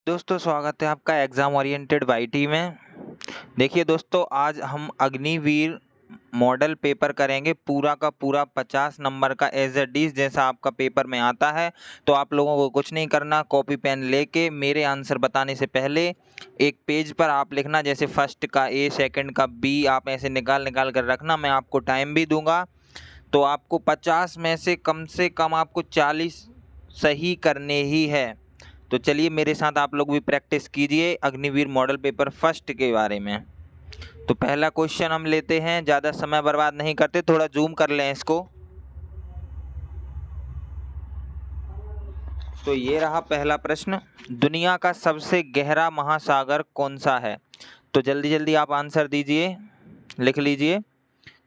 दोस्तों स्वागत है आपका एग्ज़ाम ओरिएंटेड वाईटी में। देखिए दोस्तों, आज हम अग्निवीर मॉडल पेपर करेंगे पूरा का पूरा 50 नंबर का एज इट इज़ जैसा आपका पेपर में आता है। तो आप लोगों को कुछ नहीं करना, कॉपी पेन लेके मेरे आंसर बताने से पहले एक पेज पर आप लिखना, जैसे फर्स्ट का ए, सेकंड का बी, आप ऐसे निकाल निकाल कर रखना। मैं आपको टाइम भी दूंगा, तो आपको 50 में से कम आपको 40 सही करने ही है। तो चलिए मेरे साथ आप लोग भी प्रैक्टिस कीजिए अग्निवीर मॉडल पेपर फर्स्ट के बारे में। तो पहला क्वेश्चन हम लेते हैं, ज़्यादा समय बर्बाद नहीं करते, थोड़ा जूम कर लें इसको। तो ये रहा पहला प्रश्न, दुनिया का सबसे गहरा महासागर कौन सा है? तो जल्दी जल्दी आप आंसर दीजिए, लिख लीजिए।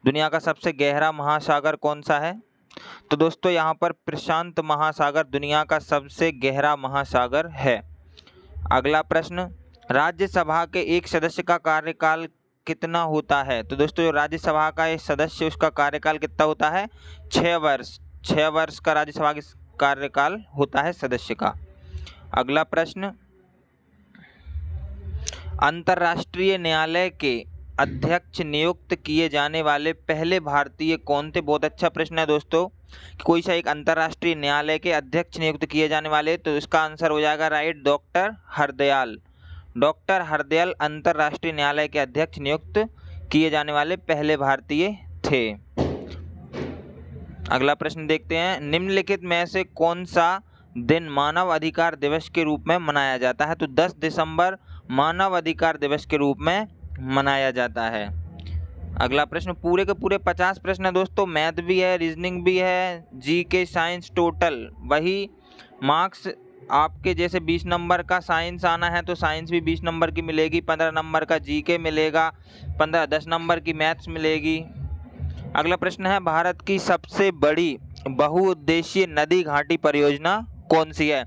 दुनिया का सबसे गहरा महासागर कौन सा है? तो दोस्तों यहाँ पर प्रशांत महासागर दुनिया का सबसे गहरा महासागर है। अगला प्रश्न, राज्यसभा के एक सदस्य का कार्यकाल कितना होता है? तो दोस्तों जो राज्यसभा का एक सदस्य, उसका कार्यकाल कितना होता है? 6 वर्ष। 6 वर्ष का राज्यसभा का कार्यकाल होता है सदस्य का। अगला प्रश्न, अंतर्राष्ट्रीय न्यायालय के अध्यक्ष नियुक्त किए जाने वाले पहले भारतीय कौन थे? बहुत अच्छा प्रश्न है दोस्तों। कोई सा एक अंतर्राष्ट्रीय न्यायालय के अध्यक्ष नियुक्त किए जाने वाले, तो इसका आंसर हो जाएगा right, doctor Hardayal. Doctor Hardayal अंतर्राष्ट्रीय न्यायालय के अध्यक्ष नियुक्त किए जाने वाले पहले भारतीय थे। अगला प्रश्न देखते हैं, निम्नलिखित में से कौन सा दिन मानव अधिकार दिवस के रूप में मनाया जाता है? तो 10 दिसंबर मानव अधिकार दिवस के रूप में मनाया जाता है। अगला प्रश्न, पूरे के पूरे 50 प्रश्न है दोस्तों, मैथ भी है, रीजनिंग भी है, जी के साइंस, टोटल वही मार्क्स आपके जैसे 20 नंबर का साइंस आना है तो साइंस भी 20 नंबर की मिलेगी, 15 नंबर का जी के मिलेगा, 10 नंबर की मैथ्स मिलेगी। अगला प्रश्न है, भारत की सबसे बड़ी बहुउद्देशीय नदी घाटी परियोजना कौन सी है?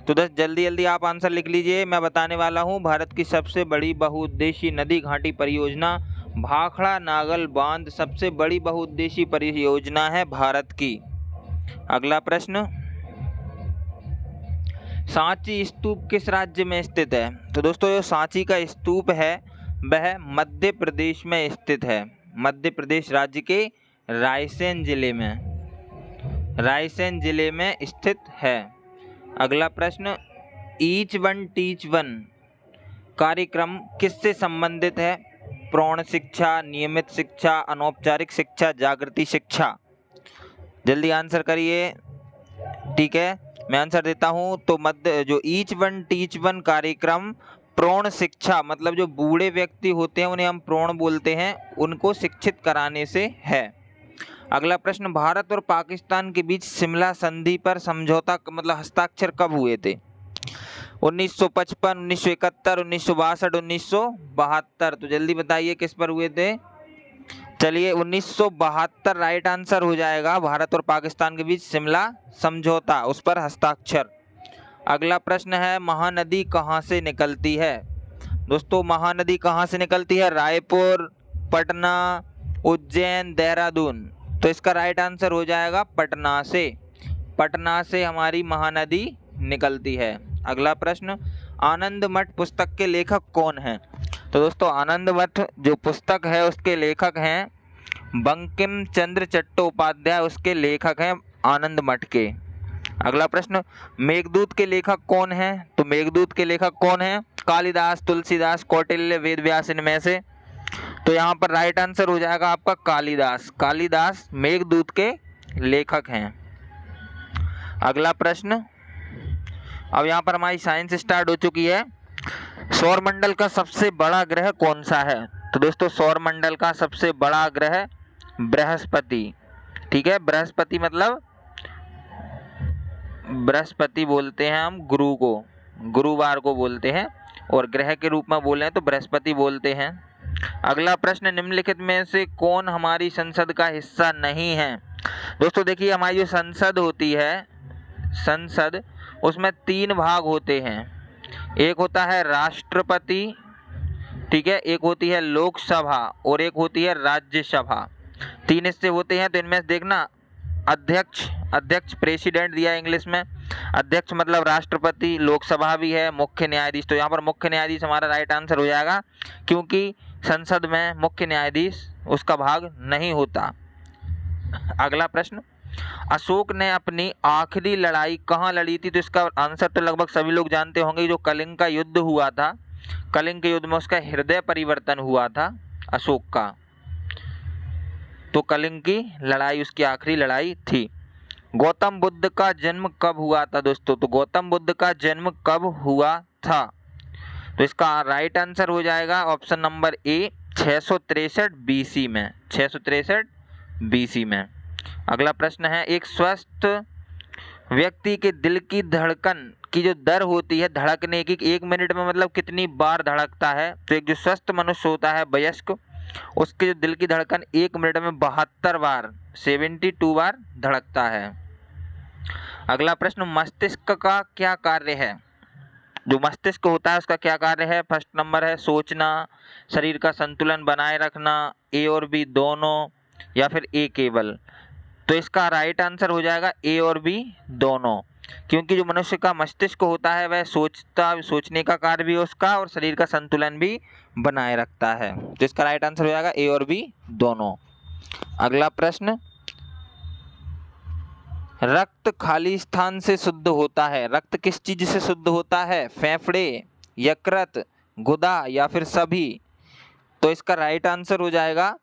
तो जल्दी जल्दी आप आंसर लिख लीजिए, मैं बताने वाला हूँ। भारत की सबसे बड़ी बहुउद्देशीय नदी घाटी परियोजना भाखड़ा नागल बांध सबसे बड़ी बहुउद्देशीय परियोजना है भारत की। अगला प्रश्न, सांची स्तूप किस राज्य में स्थित है? तो दोस्तों जो सांची का स्तूप है वह मध्य प्रदेश में स्थित है, मध्य प्रदेश राज्य के रायसेन जिले में स्थित है। अगला प्रश्न, ईच वन टीच वन कार्यक्रम किससे संबंधित है? प्रौढ़ शिक्षा, नियमित शिक्षा, अनौपचारिक शिक्षा, जागृति शिक्षा। जल्दी आंसर करिए। ठीक है, मैं आंसर देता हूं। तो जो ईच वन टीच वन कार्यक्रम प्रौढ़ शिक्षा, मतलब जो बूढ़े व्यक्ति होते हैं उन्हें हम प्रौढ़ बोलते हैं, उनको शिक्षित कराने से है। अगला प्रश्न, भारत और पाकिस्तान के बीच शिमला संधि पर समझौता मतलब हस्ताक्षर कब हुए थे? 1955, 1971, 1962, 1972। तो जल्दी बताइए किस पर हुए थे? चलिए 1972 राइट आंसर हो जाएगा। भारत और पाकिस्तान के बीच शिमला समझौता, उस पर हस्ताक्षर। अगला प्रश्न है, महानदी कहाँ से निकलती है? दोस्तों महानदी कहाँ से निकलती है? रायपुर, पटना, उज्जैन, देहरादून। तो इसका राइट आंसर हो जाएगा पटना से। पटना से हमारी महानदी निकलती है। अगला प्रश्न, आनंद मठ पुस्तक के लेखक कौन हैं? तो दोस्तों आनंद मठ जो पुस्तक है उसके लेखक हैं बंकिम चंद्र चट्टोपाध्याय, उसके लेखक हैं आनंद मठ के। अगला प्रश्न, मेघदूत के लेखक कौन हैं? तो मेघदूत के लेखक कौन हैं? कालिदास, तुलसीदास, कौटिल्य, वेदव्यास, इनमें से। तो यहाँ पर राइट आंसर हो जाएगा आपका कालिदास। कालिदास मेघदूत के लेखक हैं। अगला प्रश्न, अब यहाँ पर हमारी साइंस स्टार्ट हो चुकी है। सौरमंडल का सबसे बड़ा ग्रह कौन सा है? तो दोस्तों सौरमंडल का सबसे बड़ा ग्रह बृहस्पति। ठीक है, बृहस्पति मतलब बृहस्पति बोलते हैं हम गुरु को, गुरुवार को बोलते हैं, और ग्रह के रूप में बोले तो बृहस्पति बोलते हैं। अगला प्रश्न, निम्नलिखित में से कौन हमारी संसद का हिस्सा नहीं है? दोस्तों देखिए हमारी जो संसद होती है, संसद उसमें 3 भाग होते हैं। एक होता है राष्ट्रपति, ठीक है, एक होती है लोकसभा और एक होती है राज्यसभा। 3 हिस्से होते हैं। तो इनमें से देखना, अध्यक्ष प्रेसिडेंट दिया है इंग्लिश में, अध्यक्ष मतलब राष्ट्रपति, लोकसभा भी है, मुख्य न्यायाधीश। तो यहाँ पर मुख्य न्यायाधीश हमारा राइट आंसर हो जाएगा, क्योंकि संसद में मुख्य न्यायाधीश उसका भाग नहीं होता। अगला प्रश्न, अशोक ने अपनी आखिरी लड़ाई कहाँ लड़ी थी? तो इसका आंसर तो लगभग सभी लोग जानते होंगे, जो कलिंग का युद्ध हुआ था, कलिंग के युद्ध में उसका हृदय परिवर्तन हुआ था अशोक का। तो कलिंग की लड़ाई उसकी आखिरी लड़ाई थी। गौतम बुद्ध का जन्म कब हुआ था दोस्तों? तो गौतम बुद्ध का जन्म कब हुआ था? तो इसका राइट आंसर हो जाएगा ऑप्शन नंबर ए, 663 BC में, 663 BC में। अगला प्रश्न है, एक स्वस्थ व्यक्ति के दिल की धड़कन की जो दर होती है धड़कने की, 1 मिनट में मतलब कितनी बार धड़कता है? तो एक जो स्वस्थ मनुष्य होता है वयस्क, उसके जो दिल की धड़कन 1 मिनट में 72 बार, 72 बार धड़कता है। अगला प्रश्न, मस्तिष्क का क्या कार्य है? जो मस्तिष्क होता है उसका क्या कार्य है? फर्स्ट नंबर है सोचना, शरीर का संतुलन बनाए रखना, ए और बी दोनों, या फिर ए केवल। तो इसका राइट आंसर हो जाएगा ए और बी दोनों, क्योंकि जो मनुष्य का मस्तिष्क होता है वह सोचने का कार्य भी उसका और शरीर का संतुलन भी बनाए रखता है। तो इसका राइट आंसर हो जाएगा ए और बी दोनों। अगला प्रश्न, रक्त खाली स्थान से शुद्ध होता है। रक्त किस चीज से शुद्ध होता है? फेफड़े, यकृत, गुदा, या फिर सभी? तो इसका राइट आंसर हो जाएगा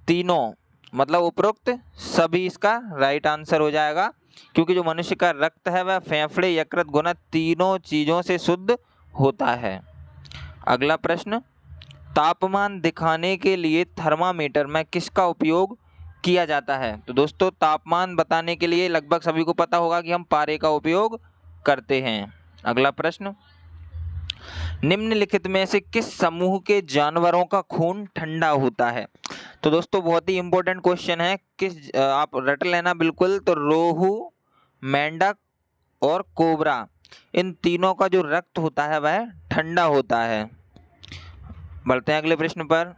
तीनों, मतलब उपरोक्त सभी इसका राइट आंसर हो जाएगा, क्योंकि जो मनुष्य का रक्त है वह फेफड़े, यकृत, गुदा तीनों चीजों से शुद्ध होता है। अगला प्रश्न, तापमान दिखाने के लिए थर्मामीटर में किसका उपयोग किया जाता है? तो दोस्तों तापमान बताने के लिए लगभग सभी को पता होगा कि हम पारे का उपयोग करते हैं। अगला प्रश्न, निम्नलिखित में से किस समूह के जानवरों का खून ठंडा होता है? तो दोस्तों बहुत ही इंपॉर्टेंट क्वेश्चन है, किस आप रट लेना बिल्कुल। तो रोहू, मेंढक और कोबरा, इन तीनों का जो रक्त होता है वह ठंडा होता है। बढ़ते हैं अगले प्रश्न पर।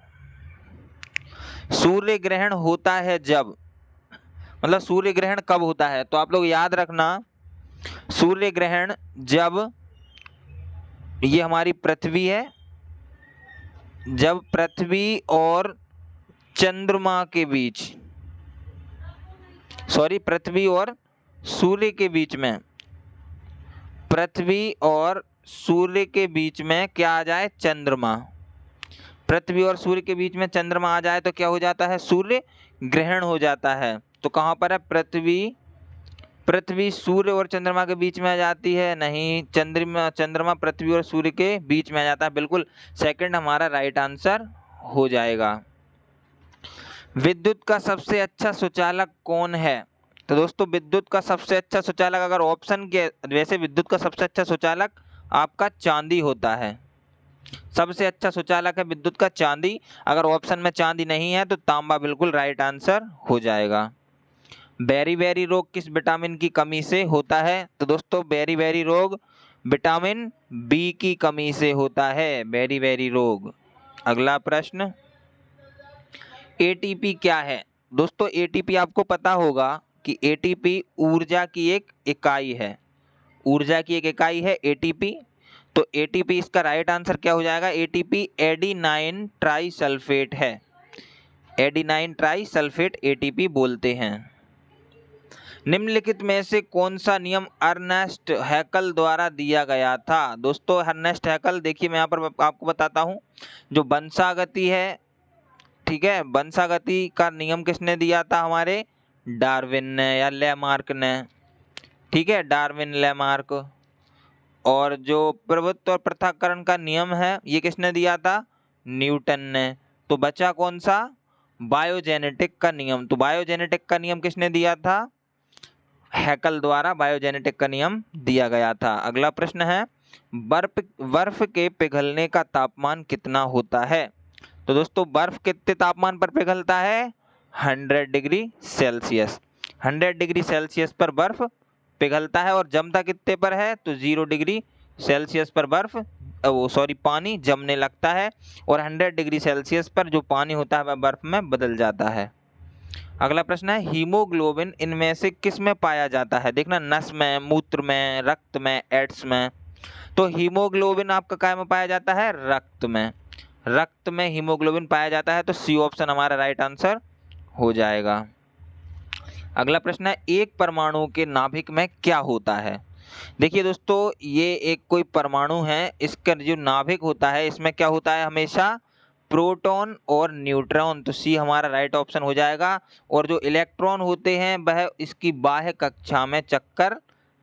सूर्य ग्रहण होता है जब, मतलब सूर्य ग्रहण कब होता है? तो आप लोग याद रखना, सूर्य ग्रहण जब ये हमारी पृथ्वी है, जब पृथ्वी और चंद्रमा के बीच, सॉरी पृथ्वी और सूर्य के बीच में, पृथ्वी और सूर्य के बीच में क्या आ जाए? चंद्रमा। पृथ्वी और सूर्य के बीच में चंद्रमा आ जाए तो क्या हो जाता है? सूर्य ग्रहण हो जाता है। तो कहाँ पर है? पृथ्वी सूर्य और चंद्रमा के बीच में आ जाती है? नहीं, चंद्रमा पृथ्वी और सूर्य के बीच में आ जाता है। बिल्कुल सेकंड हमारा राइट आंसर हो जाएगा। विद्युत का सबसे अच्छा सुचालक कौन है? तो दोस्तों विद्युत का सबसे अच्छा सुचालक, अगर ऑप्शन के वैसे विद्युत का सबसे अच्छा सुचालक आपका चांदी होता है। सबसे अच्छा सुचालक है विद्युत का चांदी। अगर ऑप्शन में चांदी नहीं है तो तांबा बिल्कुल राइट आंसर हो जाएगा। बेरी रोग किस विटामिन की कमी से होता है? तो दोस्तों बेरी रोग विटामिन बी की कमी से होता है, बेरी रोग। अगला प्रश्न, एटीपी क्या है? दोस्तों एटीपी आपको पता होगा कि एटीपी ऊर्जा की एक इकाई है, ऊर्जा की एक इकाई है एटीपी। तो एटीपी इसका राइट आंसर क्या हो जाएगा? एटीपी एडिनाइन ट्राइसल्फेट है, एडिनाइन ट्राइसल्फेट एटीपी बोलते हैं। निम्नलिखित में से कौन सा नियम अर्नेस्ट हैकल द्वारा दिया गया था? दोस्तों अर्नेस्ट हैकल, देखिए मैं यहाँ पर आपको बताता हूँ, जो वंशागति है, ठीक है, वंशागति का नियम किसने दिया था? हमारे डार्विन ने या लेमार्क ने, ठीक है, डार्विन लेमार्क। और जो प्रभुत्व और पृथक्करण का नियम है ये किसने दिया था? न्यूटन ने। तो बचा कौन सा? बायोजेनेटिक का नियम। तो बायोजेनेटिक का नियम किसने दिया था? हैकल द्वारा बायोजेनेटिक का नियम दिया गया था। अगला प्रश्न है, बर्फ के पिघलने का तापमान कितना होता है? तो दोस्तों बर्फ कितने तापमान पर पिघलता है? 100 डिग्री सेल्सियस। 100 डिग्री सेल्सियस पर बर्फ पिघलता है। और जमता कितने पर है? तो 0 डिग्री सेल्सियस पर पानी जमने लगता है और 100 डिग्री सेल्सियस पर जो पानी होता है वह बर्फ में बदल जाता है। अगला प्रश्न है हीमोग्लोबिन इनमें से किस में पाया जाता है? देखना, नस में, मूत्र में, रक्त में, एड्स में। तो हीमोग्लोबिन आपका काय में पाया जाता है? रक्त में। रक्त में हीमोग्लोबिन पाया जाता है, तो सी ऑप्शन हमारा राइट आंसर हो जाएगा। अगला प्रश्न है एक परमाणु के नाभिक में क्या होता है? देखिए दोस्तों, ये एक कोई परमाणु है, इसका जो नाभिक होता है इसमें क्या होता है? हमेशा प्रोटॉन और न्यूट्रॉन, तो सी हमारा राइट ऑप्शन हो जाएगा। और जो इलेक्ट्रॉन होते हैं वह इसकी बाह्य कक्षा में चक्कर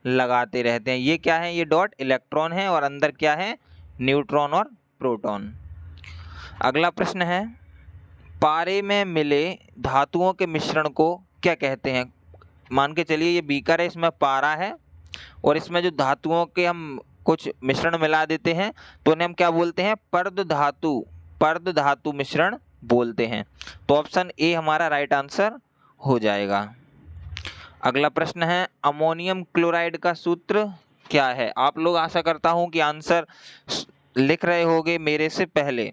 लगाते रहते हैं। ये क्या है? ये डॉट इलेक्ट्रॉन है और अंदर क्या है? न्यूट्रॉन और प्रोटॉन। अगला प्रश्न है पारे में मिले धातुओं के मिश्रण को क्या कहते हैं? मान के चलिए ये बीकर है, इसमें पारा है और इसमें जो धातुओं के हम कुछ मिश्रण मिला देते हैं तो उन्हें हम क्या बोलते हैं? पर्द धातु मिश्रण बोलते हैं। तो ऑप्शन ए हमारा राइट आंसर हो जाएगा। अगला प्रश्न है अमोनियम क्लोराइड का सूत्र क्या है? आप लोग आशा करता हूं कि आंसर लिख रहे होंगे मेरे से पहले।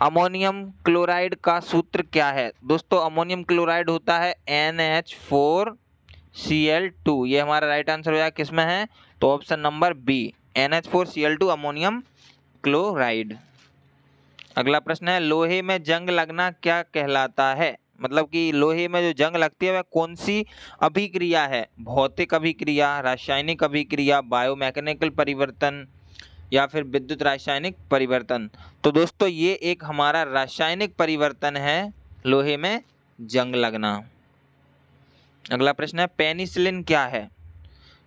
अमोनियम क्लोराइड का सूत्र क्या है? दोस्तों, अमोनियम क्लोराइड होता है NH4Cl2। ये हमारा राइट आंसर हो जाएगा। किसमें है? तो option number B, NH4Cl2 ammonium chloride. अगला प्रश्न है लोहे में जंग लगना क्या कहलाता है? मतलब कि लोहे में जो जंग लगती है वह कौन सी अभिक्रिया है? भौतिक अभिक्रिया, रासायनिक अभिक्रिया, बायोमैकेनिकल परिवर्तन या फिर विद्युत रासायनिक परिवर्तन? तो दोस्तों ये एक हमारा रासायनिक परिवर्तन है, लोहे में जंग लगना। अगला प्रश्न है पेनिसिलिन क्या है?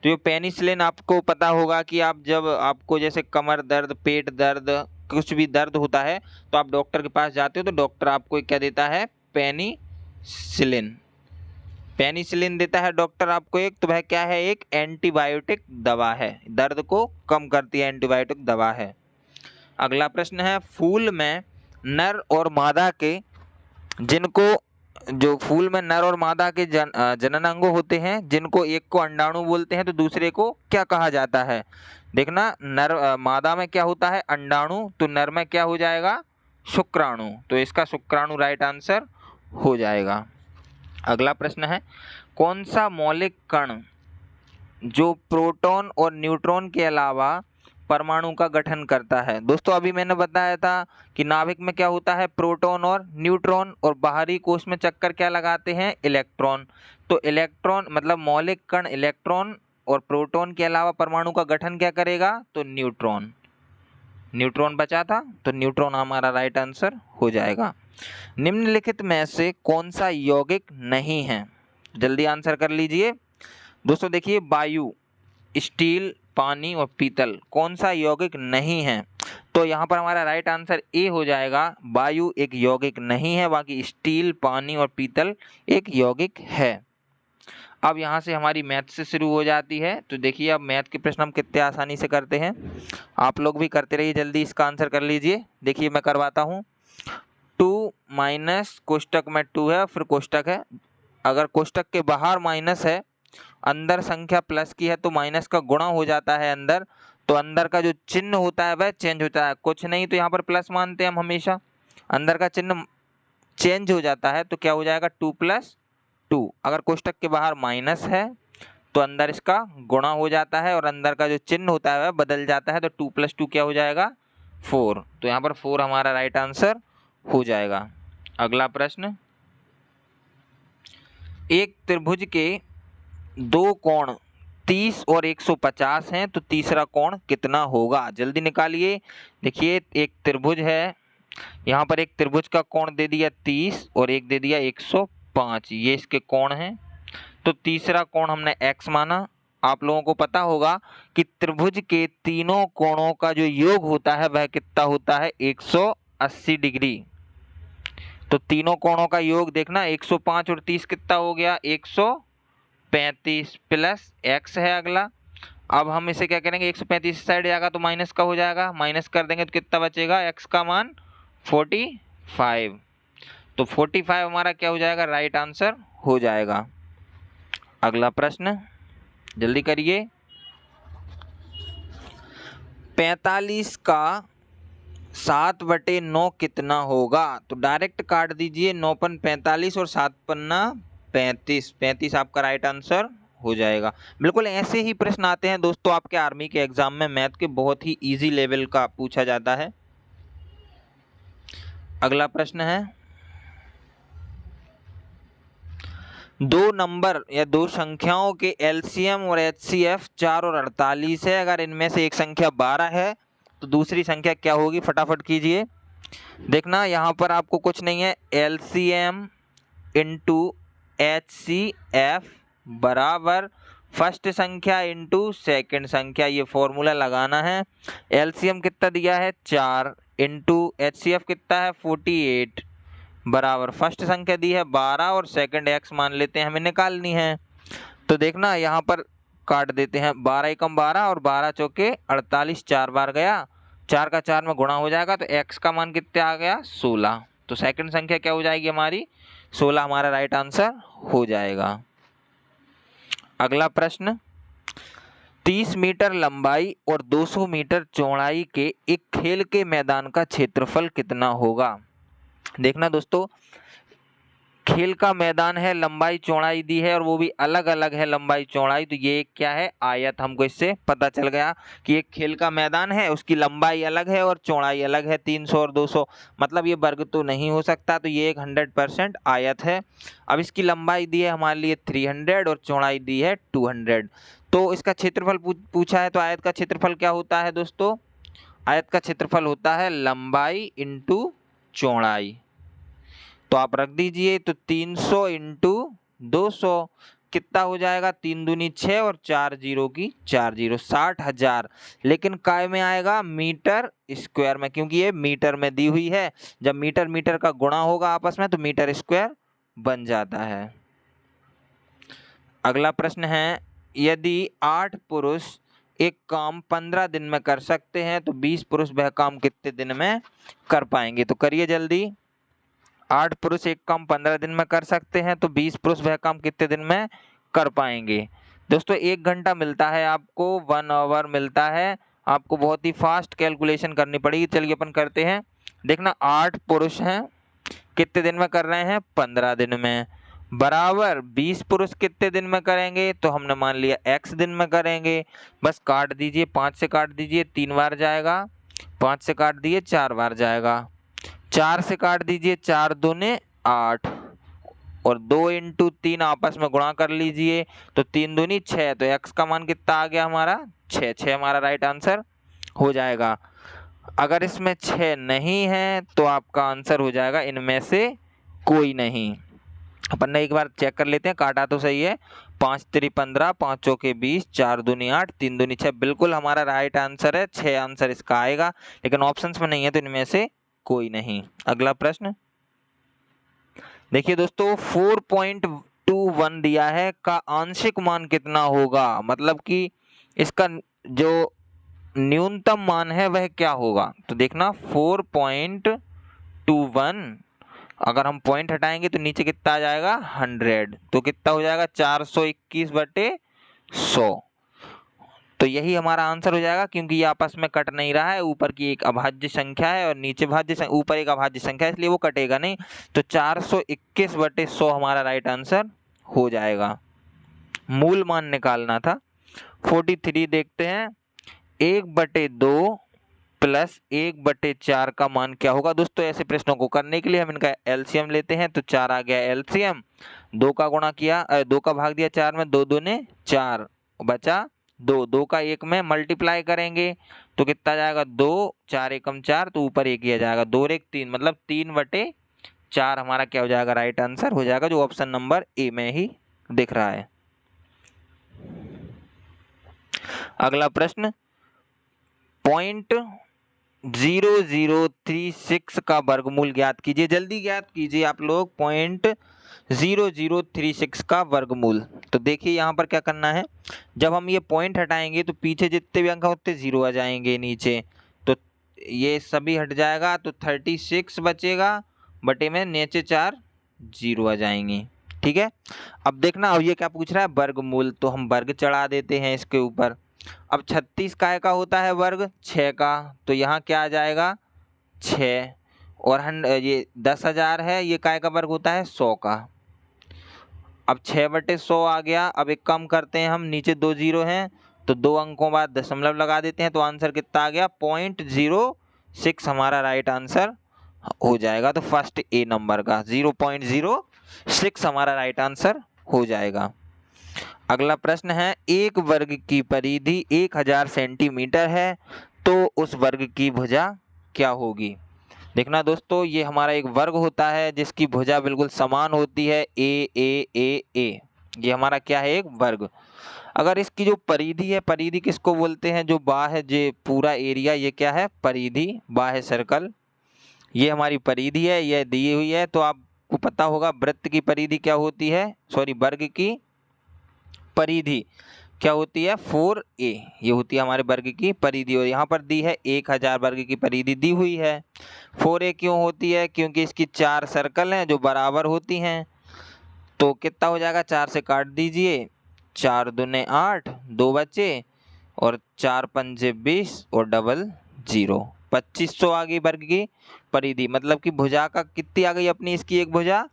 तो ये पेनिसिलिन आपको पता होगा कि आप जब आपको जैसे कमर दर्द, पेट दर्द, कुछ भी दर्द होता है तो आप डॉक्टर के पास जाते हो तो डॉक्टर आपको क्या देता है? पेनिसिलिन। पेनिसिलिन देता है डॉक्टर आपको एक, तो वह क्या है? एक एंटीबायोटिक दवा है, दर्द को कम करती है, एंटीबायोटिक दवा है। अगला प्रश्न है फूल में नर और मादा के जो फूल में नर और मादा के जननांगों होते हैं, जिनको एक को अंडाणु बोलते हैं तो दूसरे को क्या कहा जाता है? देखना, मादा में क्या होता है? अंडाणु, तो नर में क्या हो जाएगा? शुक्राणु। तो इसका शुक्राणु राइट आंसर हो जाएगा। अगला प्रश्न है कौन सा मौलिक कण जो प्रोटॉन और न्यूट्रॉन के अलावा परमाणु का गठन करता है? दोस्तों अभी मैंने बताया था कि नाभिक में क्या होता है? प्रोटॉन और न्यूट्रॉन, और बाहरी कोश में चक्कर क्या लगाते हैं? इलेक्ट्रॉन। तो इलेक्ट्रॉन मतलब मौलिक कण इलेक्ट्रॉन और प्रोटॉन के अलावा परमाणु का गठन क्या करेगा? तो न्यूट्रॉन। न्यूट्रॉन बचा था तो न्यूट्रॉन हमारा राइट आंसर हो जाएगा। निम्नलिखित में से कौन सा यौगिक नहीं है? जल्दी आंसर कर लीजिए। दोस्तों देखिए, वायु, स्टील, पानी और पीतल कौन सा यौगिक नहीं है? तो यहाँ पर हमारा राइट आंसर ए हो जाएगा। वायु एक यौगिक नहीं है, बाकी स्टील, पानी और पीतल एक यौगिक है। अब यहाँ से हमारी मैथ से शुरू हो जाती है। तो देखिए अब मैथ के प्रश्न हम कितने आसानी से करते हैं, आप लोग भी करते रहिए, जल्दी इसका आंसर कर लीजिए। देखिए मैं करवाता हूँ। 2 माइनस कोष्टक में 2 है, फिर कोष्टक है, अगर कोष्टक के बाहर माइनस है, अंदर संख्या प्लस की है तो माइनस का गुणा हो जाता है अंदर, तो अंदर का जो चिन्ह होता है वह चेंज होता है। कुछ नहीं तो यहाँ पर प्लस मानते हैं हम हमेशा, अंदर का चिन्ह चेंज हो जाता है तो क्या हो जाएगा? 2 + 2। अगर कोष्टक के बाहर माइनस है तो अंदर इसका गुणा हो जाता है और अंदर का जो चिन्ह होता है वह बदल जाता है, तो 2 + 2 क्या हो जाएगा? 4। तो यहाँ पर 4 हमारा राइट आंसर हो जाएगा। अगला प्रश्न, एक त्रिभुज के दो कोण 30 और 150 हैं, तो तीसरा कोण कितना होगा? जल्दी निकालिए। देखिए एक त्रिभुज है, यहाँ पर एक त्रिभुज का कोण दे दिया 30 और एक दे दिया 105, ये इसके कोण हैं। तो तीसरा कोण हमने x माना। आप लोगों को पता होगा कि त्रिभुज के तीनों कोणों का जो योग होता है वह कितना होता है? 180 डिग्री। तो तीनों कोणों का योग देखना, 105 और 30 कितना हो गया? 135 प्लस x है अगला। अब हम इसे क्या करेंगे? 135 साइड जाएगा तो माइनस का हो जाएगा, माइनस कर देंगे तो कितना बचेगा? x का मान 45। तो 45 हमारा क्या हो जाएगा? राइट आंसर हो जाएगा। अगला प्रश्न जल्दी करिए। 45 का 7/9 कितना होगा? तो डायरेक्ट काट दीजिए, 9 45 और 7 पन्ना 35, 35 आपका राइट आंसर हो जाएगा। बिल्कुल ऐसे ही प्रश्न आते हैं दोस्तों आपके आर्मी के एग्जाम में, मैथ के बहुत ही इजी लेवल का पूछा जाता है। अगला प्रश्न है, दो नंबर या दो संख्याओं के एलसीएम और एचसीएफ 4 और 48 है। अगर इनमें से एक संख्या 12 है तो दूसरी संख्या क्या होगी? फटाफट कीजिए। देखना यहाँ पर आपको कुछ नहीं है, एलसीएम इंटू एचसीएफ बराबर फर्स्ट संख्या इंटू सेकेंड संख्या, ये फॉर्मूला लगाना है। एलसीएम कितना दिया है? 4 इंटू एचसीएफ कितना है? 48 बराबर फर्स्ट संख्या दी है 12 और सेकंड एक्स मान लेते हैं, हमें निकालनी है। तो देखना यहाँ पर काट देते हैं, 12 एकम 12 और 12 चौके 48, 4 बार गया, 4 का 4 में गुणा हो जाएगा, तो एक्स का मान कितना आ गया? 16। तो सेकंड संख्या क्या हो जाएगी हमारी? 16 हमारा राइट आंसर हो जाएगा। अगला प्रश्न, 30 मीटर लंबाई और 200 मीटर चौड़ाई के एक खेल के मैदान का क्षेत्रफल कितना होगा? देखना दोस्तों, खेल का मैदान है, लंबाई चौड़ाई दी है और वो भी अलग अलग है लंबाई चौड़ाई, तो ये क्या है? आयत। हमको इससे पता चल गया कि एक खेल का मैदान है, उसकी लंबाई अलग है और चौड़ाई अलग है, 300 और 200, मतलब ये वर्ग तो नहीं हो सकता, तो ये एक 100% आयत है। अब इसकी लंबाई दी है हमारे लिए 300 और चौड़ाई दी है 200, तो इसका क्षेत्रफल पूछा है, तो आयत का क्षेत्रफल क्या होता है दोस्तों? आयत का क्षेत्रफल होता है लंबाई इंटू चौड़ाई, तो आप रख दीजिए। तो 300 इंटू 200 कितना हो जाएगा? 3 दूनी 6 और 4 जीरो की 4 जीरो, 60,000। लेकिन काय में आएगा? मीटर स्क्वायर में, क्योंकि ये मीटर में दी हुई है। जब मीटर मीटर का गुणा होगा आपस में तो मीटर स्क्वायर बन जाता है। अगला प्रश्न है, यदि 8 पुरुष एक काम 15 दिन में कर सकते हैं तो 20 पुरुष वह काम कितने दिन में कर पाएंगे? तो करिए जल्दी। 8 पुरुष एक काम 15 दिन में कर सकते हैं तो 20 पुरुष वह काम कितने दिन में कर पाएंगे? दोस्तों 1 घंटा मिलता है आपको, 1 आवर मिलता है आपको, बहुत ही फास्ट कैलकुलेशन करनी पड़ेगी। चलिए अपन करते हैं। देखना 8 पुरुष हैं, कितने दिन में कर रहे हैं? 15 दिन में, बराबर 20 पुरुष कितने दिन में करेंगे? तो हमने मान लिया x दिन में करेंगे। बस काट दीजिए, 5 से काट दीजिए 3 बार जाएगा, 5 से काट दिए 4 बार जाएगा, 4 से काट दीजिए 4 दूने 8 और 2 इंटू 3 आपस में गुणा कर लीजिए, तो 3 दूनी 6, तो x का मान कितना आ गया हमारा? 6। 6 हमारा राइट आंसर हो जाएगा। अगर इसमें 6 नहीं है तो आपका आंसर हो जाएगा इनमें से कोई नहीं। अपन ने एक बार चेक कर लेते हैं, काटा तो सही है, 5 3 15, 5 चौके 20, 4 दूनी 8, 3 दूनी 6, बिल्कुल हमारा राइट आंसर है। 6 आंसर इसका आएगा, लेकिन ऑप्शंस में नहीं है तो इनमें से कोई नहीं। अगला प्रश्न देखिए दोस्तों, 4.21 दिया है का आंशिक मान कितना होगा? मतलब कि इसका जो न्यूनतम मान है वह क्या होगा? तो देखना 4.21, अगर हम पॉइंट हटाएंगे तो नीचे कितना आ जाएगा? 100, तो कितना हो जाएगा? 421/100। तो यही हमारा आंसर हो जाएगा, क्योंकि ये आपस में कट नहीं रहा है, ऊपर की एक अभाज्य संख्या है और नीचे भाज्य, ऊपर एक अभाज्य संख्या है, इसलिए वो कटेगा नहीं। तो 421/100 हमारा राइट आंसर हो जाएगा। मूल मान निकालना था। 43 देखते हैं, 1/2 प्लस 1/4 का मान क्या होगा? दोस्तों ऐसे प्रश्नों को करने के लिए हम इनका एलसीएम लेते हैं, तो 4 आ गया एलसीएम, 2 का गुणा किया, 2 का भाग दिया 4 में, 2 दूने 4 बचा 2, 2 का 1 में मल्टीप्लाई करेंगे तो कितना जाएगा? 2, 4 एकम 4, तो ऊपर 1 किया जाएगा, 2 और 1 3, मतलब 3/4 हमारा क्या हो जाएगा? राइट आंसर हो जाएगा, जो ऑप्शन नंबर ए में ही दिख रहा है। अगला प्रश्न, 0.0036 का वर्गमूल ज्ञात कीजिए। जल्दी ज्ञात कीजिए आप लोग, 0.0036 का वर्गमूल। तो देखिए यहाँ पर क्या करना है, जब हम ये पॉइंट हटाएंगे तो पीछे जितने भी अंक होते 0 आ जाएंगे नीचे, तो ये सभी हट जाएगा, तो 36 बचेगा, बटे में नीचे 4 0 आ जाएंगे। ठीक है, अब देखना, अब ये क्या पूछ रहा है? वर्गमूल, तो हम वर्ग चढ़ा देते हैं इसके ऊपर। अब 36 काय का होता है वर्ग? 6 का, तो यहाँ क्या आ जाएगा? 6 और ये 10,000 है, ये काय का वर्ग होता है 100 का। अब 6/100 आ गया। अब एक काम करते हैं हम, नीचे 2 जीरो हैं तो 2 अंकों बाद दशमलव लगा देते हैं, तो आंसर कितना आ गया 0.06 हमारा राइट आंसर हो जाएगा। तो फर्स्ट ए नंबर का 0.06 हमारा राइट आंसर हो जाएगा। अगला प्रश्न है, एक वर्ग की परिधि 1000 सेंटीमीटर है तो उस वर्ग की भुजा क्या होगी। देखना दोस्तों, ये हमारा एक वर्ग होता है जिसकी भुजा बिल्कुल समान होती है ए। ये हमारा क्या है, एक वर्ग। अगर इसकी जो परिधि है, परिधि किसको बोलते हैं, जो बाह्य जो पूरा एरिया, ये क्या है परिधि, बाह्य सर्कल, ये हमारी परिधि है, यह दी हुई है। तो आपको पता होगा वृत्त की परिधि क्या होती है, सॉरी वर्ग की परिधि क्या होती है 4a, ये होती है हमारे वर्ग की परिधि। और यहाँ पर दी है 1000 वर्ग की परिधि दी हुई है। 4a क्यों होती है, क्योंकि इसकी 4 सर्कल हैं जो बराबर होती हैं। तो कितना हो जाएगा, 4 से काट दीजिए, 4 दूने 8, 2 बचे और 4 पंजे 20 और डबल 0, 2500 आ गई वर्ग की परिधि। मतलब कि भुजा का कितनी आ गई अपनी, इसकी एक भुजा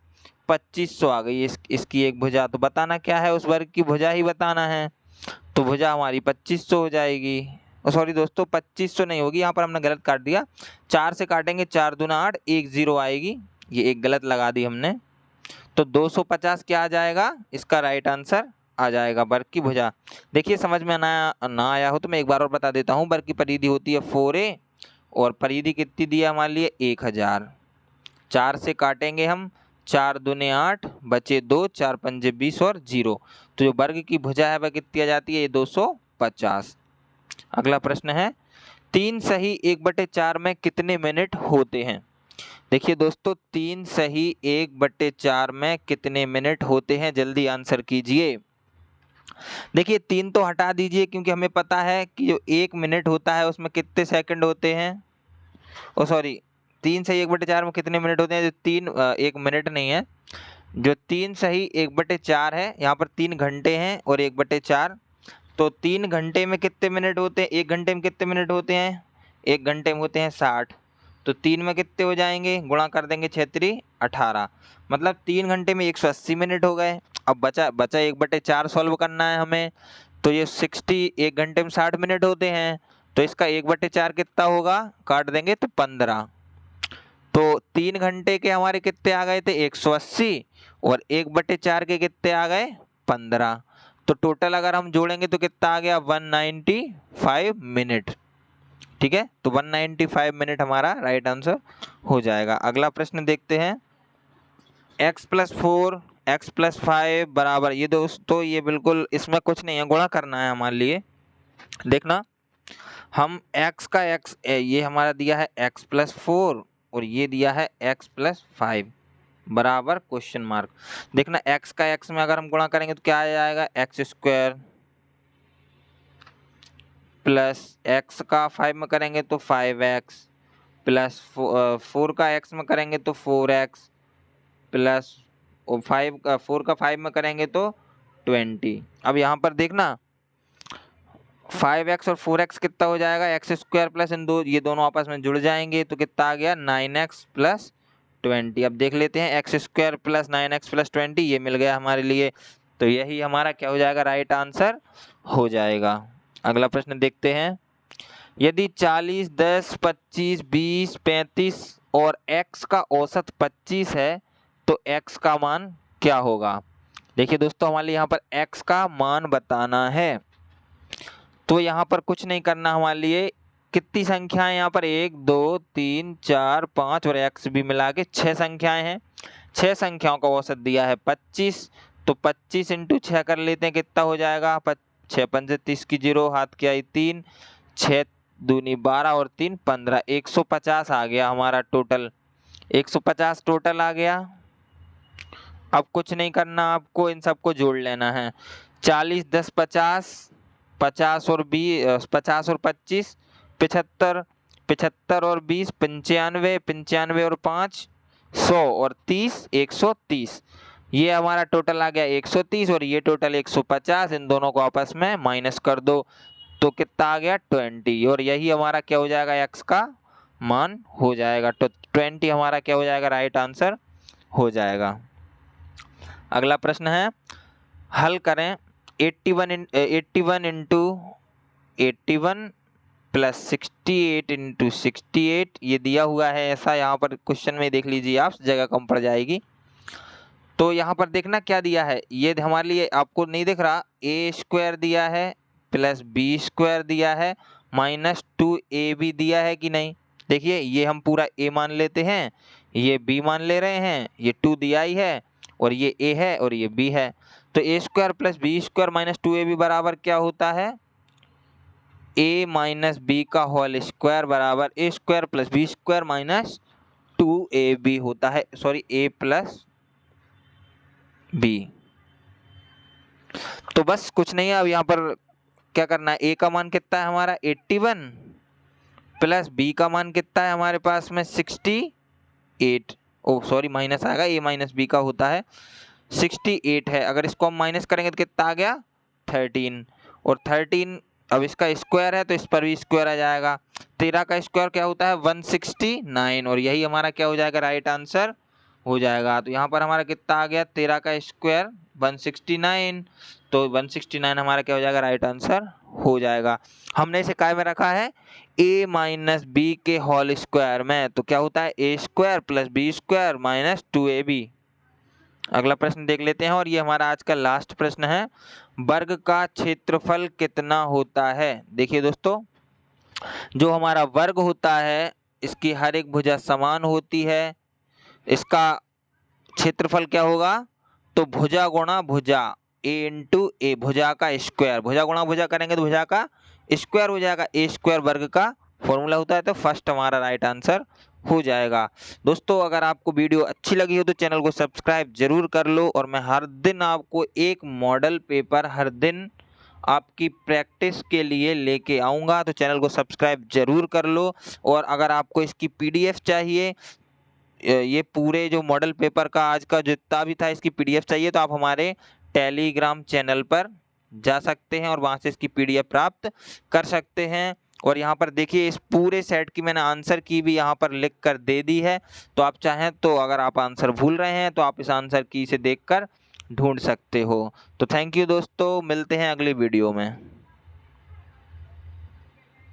2500 आ गई, इसकी एक भुजा। तो बताना क्या है, उस वर्ग की भुजा ही बताना है। तो भुजा हमारी 2500 हो जाएगी। सॉरी दोस्तों, 2500 नहीं होगी, यहाँ पर हमने गलत काट दिया। 4 से काटेंगे, 4 दूना 8, 1 0 आएगी, ये एक गलत लगा दी हमने। तो 250 क्या आ जाएगा, इसका राइट आंसर आ जाएगा वर्ग की भुजा। देखिए समझ में ना आया हो तो मैं एक बार और बता देता हूँ। वर्ग की परिधि होती है 4a और परिधि कितनी दी है हमारे लिए 1000। 4 से काटेंगे हम, 4 दूने 8, बचे 2, 4 पंजे 20 और 0। तो जो वर्ग की भुजा है वह कितनी आ जाती है, ये 250। अगला प्रश्न है, 3 सही 1/4 में कितने मिनट होते हैं। देखिए दोस्तों, 3 सही 1/4 में कितने मिनट होते हैं, जल्दी आंसर कीजिए। देखिए 3 तो हटा दीजिए, क्योंकि हमें पता है कि जो 1 मिनट होता है उसमें कितने सेकंड होते हैं। ओ सॉरी, 3 सही 1/4 में कितने मिनट होते हैं, जो 3 1 मिनट नहीं है, जो 3 सही 1/4 है, यहाँ पर 3 घंटे हैं और 1/4। तो 3 घंटे में कितने मिनट होते हैं, 1 घंटे में कितने मिनट होते हैं, 1 घंटे में होते हैं 60। तो 3 में कितने हो जाएंगे, गुणा कर देंगे 6 18, मतलब 3 घंटे में 180 मिनट हो गए। अब बचा 1/4 सॉल्व करना है हमें। तो ये 60, 1 घंटे में 60 मिनट होते हैं, तो इसका 1/4 कितना होगा, काट देंगे तो 15। तो 3 घंटे के हमारे कितने आ गए थे 180 और 1/4 के कितने आ गए 15। तो टोटल अगर हम जोड़ेंगे तो कितना आ गया 195 मिनट। ठीक है, तो 195 मिनट हमारा राइट आंसर हो जाएगा। अगला प्रश्न देखते हैं, x+4 x+5 बराबर, ये दोस्तों ये बिल्कुल इसमें कुछ नहीं है, गुणा करना है हमारे लिए। देखना, हम x का x, ये हमारा दिया है x+4 और ये दिया है x+5 बराबर क्वेश्चन मार्क। देखना x का x में अगर हम गुणा करेंगे तो क्या आ जाएगा, x² प्लस x का 5 में करेंगे तो 5x प्लस 4 का x में करेंगे तो 4x प्लस 4 का 5 में करेंगे तो 20। अब यहाँ पर देखना 5x और 4x कितना हो जाएगा, x² प्लस ये दोनों आपस में जुड़ जाएंगे तो कितना आ गया 9x प्लस 20। अब देख लेते हैं, x² प्लस 9x प्लस 20 ये मिल गया हमारे लिए। तो यही हमारा क्या हो जाएगा, राइट आंसर हो जाएगा। अगला प्रश्न देखते हैं, यदि 40, 10, 25, 20, 35 और x का औसत 25 है तो x का मान क्या होगा। देखिए दोस्तों, हमारे लिए यहाँ पर x का मान बताना है। तो यहाँ पर कुछ नहीं करना हमारे लिए, कितनी संख्याएं यहाँ पर 1 2 3 4 5 और x भी मिला के 6 संख्याएं हैं। 6 संख्याओं का औसत दिया है 25, तो 25 × 6 कर लेते हैं, कितना हो जाएगा 6 पंजे 30 की 0, हाथ की आई 3, 6 दूनी 12 और 3 15, 150 आ गया हमारा टोटल, 150 टोटल आ गया। अब कुछ नहीं करना आपको, इन सबको जोड़ लेना है। 40 10 50, 50 और 20, 50 और 25 75, 75 और 20 95, 95 और 5 100 और 30 130। ये हमारा टोटल आ गया 130 और ये टोटल 150। इन दोनों को आपस में माइनस कर दो तो कितना आ गया 20। और यही हमारा क्या हो जाएगा, x का मान हो जाएगा। तो 20 हमारा क्या हो जाएगा, राइट आंसर हो जाएगा। अगला प्रश्न है, हल करें 81 इंटू 81 प्लस 68 इंटू 68, ये दिया हुआ है ऐसा, यहाँ पर क्वेश्चन में देख लीजिए आप, जगह कम पड़ जाएगी। तो यहाँ पर देखना क्या दिया है, ये हमारे लिए आपको नहीं दिख रहा, ए स्क्वायर दिया है प्लस बी स्क्वायर दिया है माइनस 2 भी दिया है कि नहीं। देखिए ये हम पूरा ए मान लेते हैं, ये बी मान ले रहे हैं, ये 2 दिया ही है और ये ए है और ये बी है। तो A square plus B square minus 2ab बराबर क्या होता है, ए माइनस बी का होल स्क्वायर बराबर A square plus B square minus 2ab होता है, सॉरी ए प्लस बी। तो बस कुछ नहीं है, अब यहाँ पर क्या करना है, ए का मान कितना है हमारा 81 प्लस बी का मान कितना है हमारे पास में 68, ओ सॉरी माइनस आएगा, ए माइनस बी का होता है 68 है। अगर इसको हम माइनस करेंगे तो कितना आ गया 13, और 13 अब इसका स्क्वायर है तो इस पर भी स्क्वायर आ जाएगा। 13 का स्क्वायर क्या होता है 169, और यही हमारा क्या हो जाएगा, राइट आंसर हो जाएगा। तो यहाँ पर हमारा कितना आ गया, 13 का स्क्वायर 169, तो 169 हमारा क्या हो जाएगा, राइट आंसर हो जाएगा। हमने इसे काय में रखा है, a माइनस बी के होल स्क्वायर में, तो क्या होता है a square plus B square minus 2ab। अगला प्रश्न देख लेते हैं, और ये हमारा आज का लास्ट प्रश्न है, वर्ग का क्षेत्रफल कितना होता है। देखिए दोस्तों, जो हमारा वर्ग होता है इसकी हर एक भुजा समान होती है, इसका क्षेत्रफल क्या होगा, तो भुजा गुणा भुजा, a इंटू ए, भुजा का स्क्वायर, भुजा गुणा भुजा करेंगे तो भुजा का स्क्वायर हो जाएगा, ए स्क्वायर वर्ग का फॉर्मूला होता है। तो फर्स्ट हमारा राइट आंसर हो जाएगा। दोस्तों अगर आपको वीडियो अच्छी लगी हो तो चैनल को सब्सक्राइब जरूर कर लो, और मैं हर दिन आपको एक मॉडल पेपर हर दिन आपकी प्रैक्टिस के लिए लेके आऊँगा, तो चैनल को सब्सक्राइब जरूर कर लो। और अगर आपको इसकी PDF चाहिए, ये पूरे जो मॉडल पेपर का आज का जितना भी था इसकी PDF चाहिए, तो आप हमारे टेलीग्राम चैनल पर जा सकते हैं और वहाँ से इसकी PDF प्राप्त कर सकते हैं। और यहाँ पर देखिए इस पूरे सेट की मैंने आंसर की भी यहाँ पर लिख कर दे दी है, तो आप चाहें तो अगर आप आंसर भूल रहे हैं तो आप इस आंसर की से देखकर ढूंढ सकते हो। तो थैंक यू दोस्तों, मिलते हैं अगली वीडियो में।